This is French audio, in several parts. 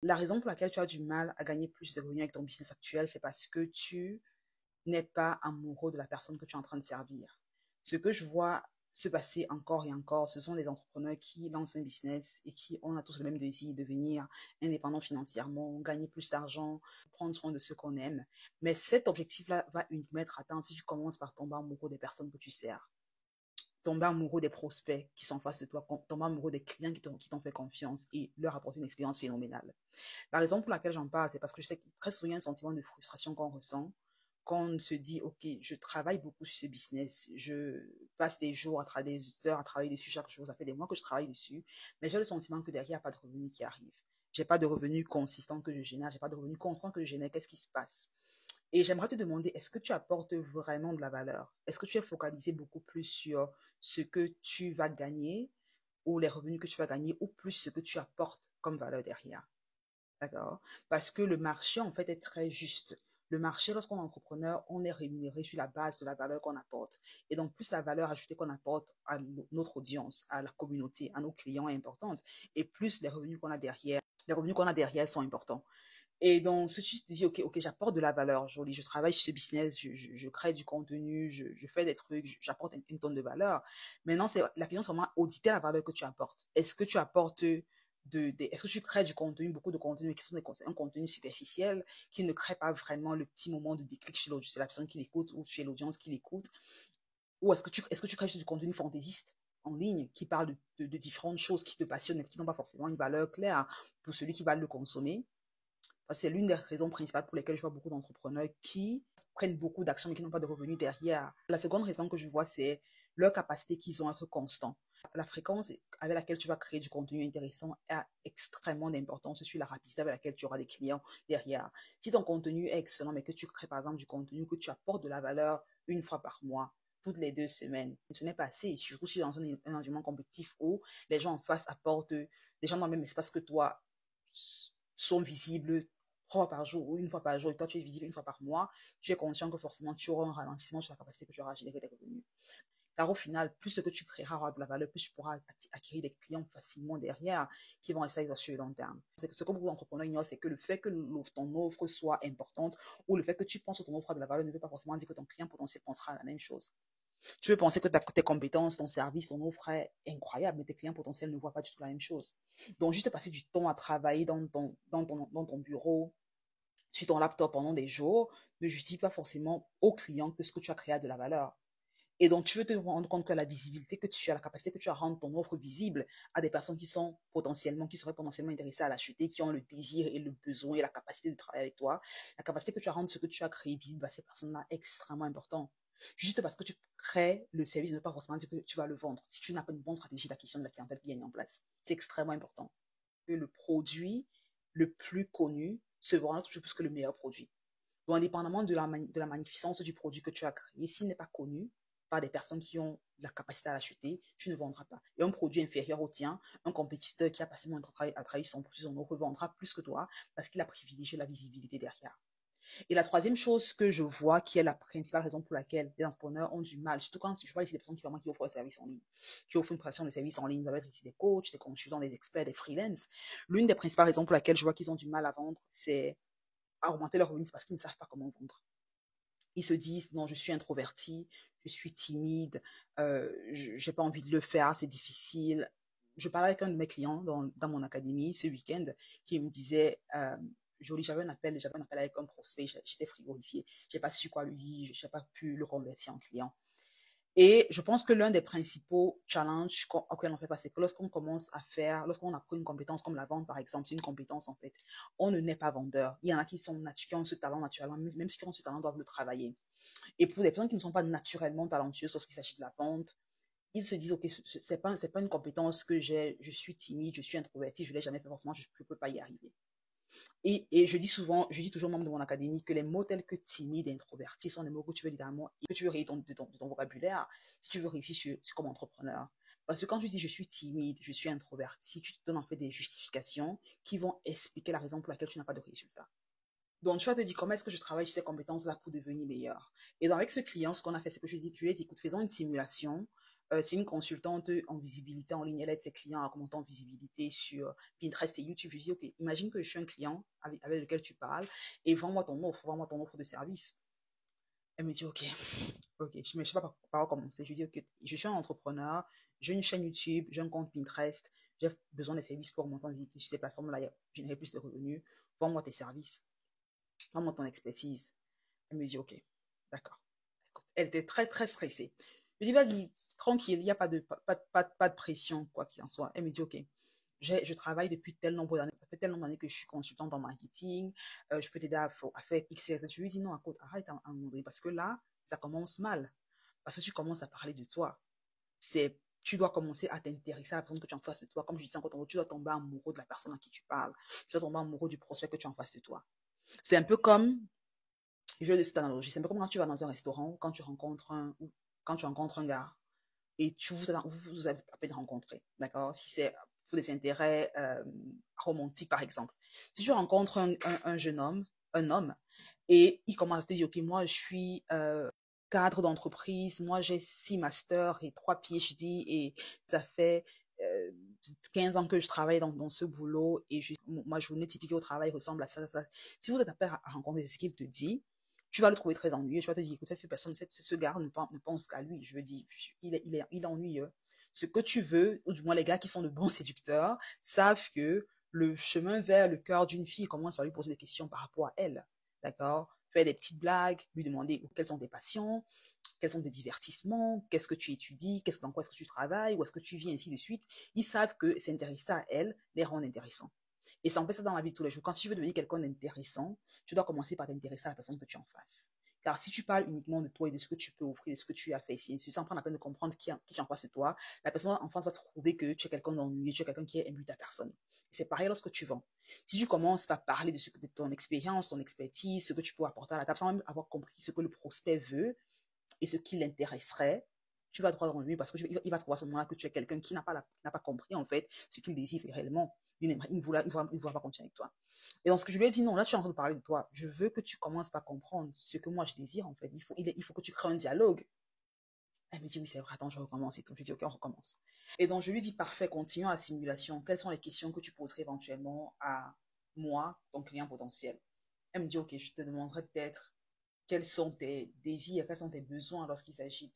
La raison pour laquelle tu as du mal à gagner plus de revenus avec ton business actuel, c'est parce que tu n'es pas amoureux de la personne que tu es en train de servir. Ce que je vois se passer encore et encore, ce sont des entrepreneurs qui lancent un business et qui ont tous le même désir, devenir indépendants financièrement, gagner plus d'argent, prendre soin de ceux qu'on aime. Mais cet objectif-là va uniquement être atteint si tu commences par tomber amoureux des personnes que tu sers, tomber amoureux des prospects qui sont face de toi, tomber amoureux des clients qui t'ont fait confiance et leur apporter une expérience phénoménale. La raison pour laquelle j'en parle, c'est parce que je sais qu'il y a très souvent un sentiment de frustration qu'on ressent quand on se dit, OK, je travaille beaucoup sur ce business, je passe des jours, des heures à travailler dessus chaque jour, ça fait des mois que je travaille dessus, mais j'ai le sentiment que derrière, il n'y a pas de revenus qui arrivent. J'ai pas de revenus consistants que je génère, j'ai pas de revenus constants que je génère, qu'est-ce qui se passe? Et j'aimerais te demander, est-ce que tu apportes vraiment de la valeur? Est-ce que tu es focalisé beaucoup plus sur ce que tu vas gagner ou les revenus que tu vas gagner ou plus ce que tu apportes comme valeur derrière? D'accord? Parce que le marché, en fait, est très juste. Le marché, lorsqu'on est entrepreneur, on est rémunéré sur la base de la valeur qu'on apporte. Et donc, plus la valeur ajoutée qu'on apporte à notre audience, à la communauté, à nos clients est importante, et plus les revenus qu'on a derrière sont importants. Et donc, si tu te dis, OK, j'apporte de la valeur, je travaille sur ce business, je crée du contenu, je fais des trucs, j'apporte une tonne de valeur. Maintenant, la question, c'est vraiment auditer la valeur que tu apportes. Est-ce que tu apportes est-ce que tu crées du contenu, beaucoup de contenu, mais qui sont un contenu superficiel, qui ne crée pas vraiment le petit moment de déclic chez la personne qui l'écoute ou chez l'audience qui l'écoute? Ou est-ce que tu crées du contenu fantaisiste en ligne qui parle de différentes choses qui te passionnent, mais qui n'ont pas forcément une valeur claire pour celui qui va le consommer? C'est l'une des raisons principales pour lesquelles je vois beaucoup d'entrepreneurs qui prennent beaucoup d'actions mais qui n'ont pas de revenus derrière. La seconde raison que je vois, c'est leur capacité qu'ils ont à être constants. La fréquence avec laquelle tu vas créer du contenu intéressant a extrêmement d'importance sur la rapidité avec laquelle tu auras des clients derrière. Si ton contenu est excellent, mais que tu crées par exemple du contenu, que tu apportes de la valeur une fois par mois, toutes les 2 semaines, ce n'est pas assez. Surtout si dans un environnement compétitif où les gens en face apportent, les gens dans le même espace que toi sont visibles 3 fois par jour ou une fois par jour, et toi tu es visible une fois par mois, tu es conscient que forcément tu auras un ralentissement sur la capacité que tu auras à générer des revenus. Car au final, plus ce que tu créeras aura de la valeur, plus tu pourras acquérir des clients facilement derrière qui vont rester sur le long terme. Ce que beaucoup d'entrepreneurs ignorent, c'est que le fait que ton offre soit importante ou le fait que tu penses que ton offre a de la valeur ne veut pas forcément dire que ton client potentiel pensera à la même chose. Tu veux penser que tes compétences, ton service, ton offre est incroyable, mais tes clients potentiels ne voient pas du tout la même chose. Donc, juste passer du temps à travailler dans ton bureau, sur ton laptop pendant des jours, ne justifie pas forcément au client que ce que tu as créé a de la valeur. Et donc, tu veux te rendre compte que la visibilité que tu as, la capacité que tu as à rendre ton offre visible à des personnes qui seraient potentiellement intéressées à l'acheter, qui ont le désir et le besoin et la capacité de travailler avec toi, la capacité que tu as à rendre ce que tu as créé visible à ces personnes-là est extrêmement important. Juste parce que tu crées le service ne veut pas forcément dire que tu vas le vendre. Si tu n'as pas une bonne stratégie d'acquisition de la clientèle qui est mise en place, c'est extrêmement important. Que le produit le plus connu se vendra toujours plus que le meilleur produit. Donc, indépendamment de la magnificence du produit que tu as créé, s'il n'est pas connu par des personnes qui ont la capacité à l'acheter, tu ne vendras pas. Et un produit inférieur au tien, un compétiteur qui a passé moins de travail à travailler son produit, son offre, vendra plus que toi parce qu'il a privilégié la visibilité derrière. Et la troisième chose que je vois, qui est la principale raison pour laquelle les entrepreneurs ont du mal, surtout quand je vois ici des personnes qui offrent un service en ligne, qui offrent une prestation de services en ligne, ça va être ici des coachs, des consultants, des experts, des freelances. L'une des principales raisons pour laquelle je vois qu'ils ont du mal à vendre, c'est à augmenter leurs revenus parce qu'ils ne savent pas comment vendre. Ils se disent, non, je suis introverti, je suis timide, j'ai pas envie de le faire, c'est difficile. Je parlais avec un de mes clients dans mon académie ce week-end qui me disait, Jolie, j'avais un appel avec un prospect, j'étais frigorifiée, j'ai pas su quoi lui dire, j'ai pas pu le convertir en client. Et je pense que l'un des principaux challenges auxquels on fait face, c'est que lorsqu'on apprend une compétence comme la vente, par exemple, c'est une compétence en fait, on ne naît pas vendeur. Il y en a qui ont ce talent naturellement, même ceux qui ont ce talent doivent le travailler. Et pour des personnes qui ne sont pas naturellement talentueuses lorsqu'il s'agit de la vente, ils se disent, OK, c'est pas une compétence que j'ai, je suis timide, je suis introverti, je ne l'ai jamais fait forcément, je ne peux pas y arriver. Et je dis toujours aux membres de mon académie que les mots tels que timide et introverti sont des mots que tu veux évidemment, que tu veux rayer de ton vocabulaire si tu veux réussir comme entrepreneur. Parce que quand tu dis je suis timide, je suis introverti, tu te donnes en fait des justifications qui vont expliquer la raison pour laquelle tu n'as pas de résultat. Donc, tu vas te dire comment est-ce que je travaille sur ces compétences-là pour devenir meilleur. Et donc, avec ce client, ce qu'on a fait, c'est que je lui ai dit, écoute, faisons une simulation c'est une consultante en visibilité en ligne. Elle aide ses clients à augmenter en visibilité sur Pinterest et YouTube. Je lui dis, OK, imagine que je suis un client avec lequel tu parles et vends-moi ton offre de service. Elle me dit, OK, OK, je ne sais pas par où commencer. Je lui dis, OK, je suis un entrepreneur, j'ai une chaîne YouTube, j'ai un compte Pinterest, j'ai besoin de services pour monter en visibilité sur ces plateformes-là, générer plus de revenus. Vends-moi tes services, vends-moi ton expertise. Elle me dit, OK, d'accord. Elle était très, très stressée. Je lui dis, vas-y, tranquille, il n'y a pas de pression, quoi qu'il en soit. Elle me dit, OK, je travaille depuis tel nombre d'années, ça fait tel nombre d'années que je suis consultante en marketing, je peux t'aider à faire X, Y, Z. Je lui dis, non, écoute, arrête un moment donné, parce que là, ça commence mal. Parce que tu commences à parler de toi. Tu dois commencer à t'intéresser à la personne que tu as en face de toi. Comme je disais encore, tu dois tomber amoureux de la personne à qui tu parles. Tu dois tomber amoureux du prospect que tu as en face de toi. C'est un peu comme, je vais de cette analogie, c'est un peu comme quand tu vas dans un restaurant, quand tu rencontres un gars et vous avez à peine rencontré, d'accord? Si c'est pour des intérêts romantiques, par exemple. Si tu rencontres un jeune homme, un homme, et il commence à te dire, OK, moi, je suis cadre d'entreprise, moi, j'ai 6 masters et 3 PhD, et ça fait 15 ans que je travaille dans ce boulot, et ma journée typique au travail ressemble à ça, ça. Si vous êtes appelé à rencontrer ce qu'il te dit, tu vas le trouver très ennuyeux. Tu vas te dire, écoute, cette personne, ce gars ne pense qu'à lui. Je veux dire, il est ennuyeux. Ce que tu veux, ou du moins les gars qui sont de bons séducteurs, savent que le chemin vers le cœur d'une fille commence par lui poser des questions par rapport à elle. D'accord? Faire des petites blagues, lui demander quelles sont tes passions, quels sont tes divertissements, qu'est-ce que tu étudies, dans quoi est-ce que tu travailles, où est-ce que tu vis, ainsi de suite. Ils savent que s'intéresser à elle les rend intéressants. Et ça, on fait ça dans la vie de tous les jours. Quand tu veux devenir quelqu'un d'intéressant, tu dois commencer par t'intéresser à la personne que tu en fasses. Car si tu parles uniquement de toi et de ce que tu peux offrir, de ce que tu as fait ici, sans prendre la peine de comprendre qui tu en face de toi, la personne en face va trouver que tu es quelqu'un d'ennuyeux, tu es quelqu'un qui est imbu à personne. C'est pareil lorsque tu vends. Si tu commences par parler de ton expérience, ton expertise, ce que tu peux apporter à la table, sans même avoir compris ce que le prospect veut et ce qui l'intéresserait, tu vas droit dans lui parce qu'il va trouver à ce moment-là que tu es quelqu'un qui n'a pas compris en fait ce qu'il désire réellement. Il ne voudra pas continuer avec toi. Et donc, ce que je lui ai dit, non, là, tu es en train de parler de toi. Je veux que tu commences par comprendre ce que moi je désire, en fait. Il faut que tu crées un dialogue. Elle me dit, oui, c'est vrai, attends, je recommence et tout. Je lui dis, ok, on recommence. Et donc, je lui dis, parfait, continuons la simulation. Quelles sont les questions que tu poserais éventuellement à moi, ton client potentiel? Elle me dit, ok, je te demanderai peut-être quels sont tes désirs, quels sont tes besoins lorsqu'il s'agit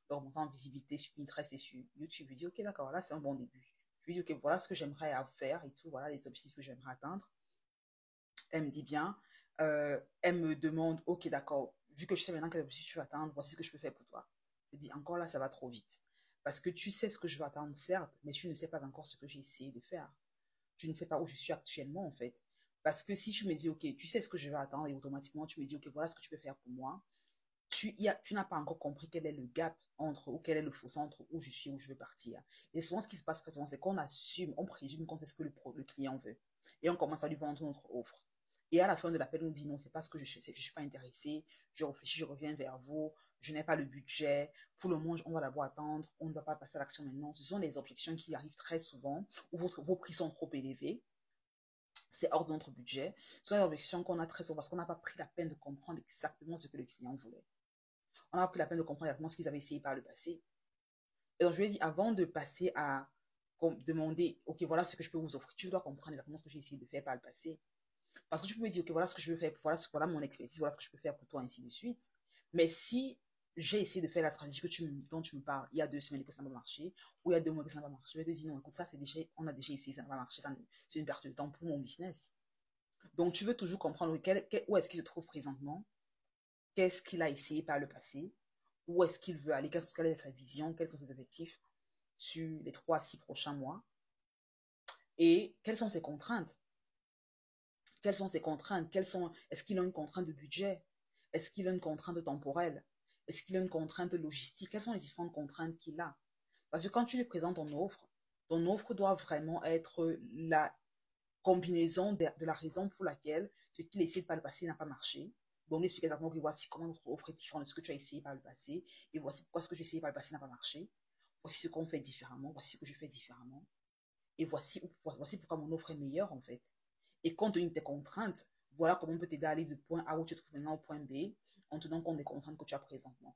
d'augmenter en visibilité sur Pinterest et sur YouTube. Je lui dis, ok, d'accord, là, c'est un bon début. Je lui dis, ok, voilà ce que j'aimerais faire et tout, voilà les objectifs que j'aimerais atteindre. Elle me dit bien, elle me demande, ok, d'accord, vu que je sais maintenant quel objectif tu veux atteindre, voici ce que je peux faire pour toi. Je dis, encore là, ça va trop vite. Parce que tu sais ce que je veux atteindre, certes, mais tu ne sais pas encore ce que j'ai essayé de faire. Tu ne sais pas où je suis actuellement, en fait. Parce que si tu me dis, ok, tu sais ce que je veux attendre et automatiquement tu me dis, ok, voilà ce que tu peux faire pour moi, tu n'as pas encore compris quel est le gap entre, ou quel est le fossé entre où je suis et où je veux partir. Et souvent, ce qui se passe très souvent, c'est qu'on assume, on présume qu'on sait ce que le client veut. Et on commence à lui vendre notre offre. Et à la fin de l'appel, on dit non, c'est pas ce que je suis pas intéressé, je réfléchis, je reviens vers vous, je n'ai pas le budget, pour le moment, on va d'abord attendre, on ne va pas passer à l'action maintenant. Ce sont des objections qui arrivent très souvent, où vos prix sont trop élevés, c'est hors de notre budget. Ce sont des objections qu'on a très souvent parce qu'on n'a pas pris la peine de comprendre exactement ce que le client voulait. On n'a pas pris la peine de comprendre exactement ce qu'ils avaient essayé par le passé. Et donc, je lui ai dit, avant de passer à demander, ok, voilà ce que je peux vous offrir, tu dois comprendre exactement ce que j'ai essayé de faire par le passé. Parce que tu peux me dire, ok, voilà ce que je veux faire, voilà mon expertise, voilà ce que je peux faire pour toi, ainsi de suite. Mais si j'ai essayé de faire la stratégie dont tu me parles il y a 2 semaines et que ça n'a pas marché, ou il y a 2 mois que ça n'a pas marché, je vais te dire, non, écoute, ça, on a déjà essayé, ça n'a pas marché, c'est une perte de temps pour mon business. Donc, tu veux toujours comprendre où est-ce qu'il se trouve présentement, qu'est-ce qu'il a essayé par le passé, où est-ce qu'il veut aller, quelle est sa vision, quels sont ses objectifs sur les 3 à 6 prochains mois, et quelles sont ses contraintes. Quelles sont ses contraintes? Est-ce qu'il a une contrainte de budget? Est-ce qu'il a une contrainte temporelle? Est-ce qu'il a une contrainte logistique? Quelles sont les différentes contraintes qu'il a? Parce que quand tu lui présentes ton offre doit vraiment être la combinaison de la raison pour laquelle ce qu'il essaie par le passé n'a pas marché. Donc, lui expliquer exactement que voici comment notre offre est différente de ce que tu as essayé par le passé, et voici pourquoi ce que j'ai essayé par le passé n'a pas marché. Voici ce qu'on fait différemment, voici ce que je fais différemment, et voici pourquoi mon offre est meilleure en fait. Et compte tenu de tes contraintes, voilà comment on peut t'aider à aller du point A où tu te trouves maintenant au point B, en tenant compte des contraintes que tu as présentement.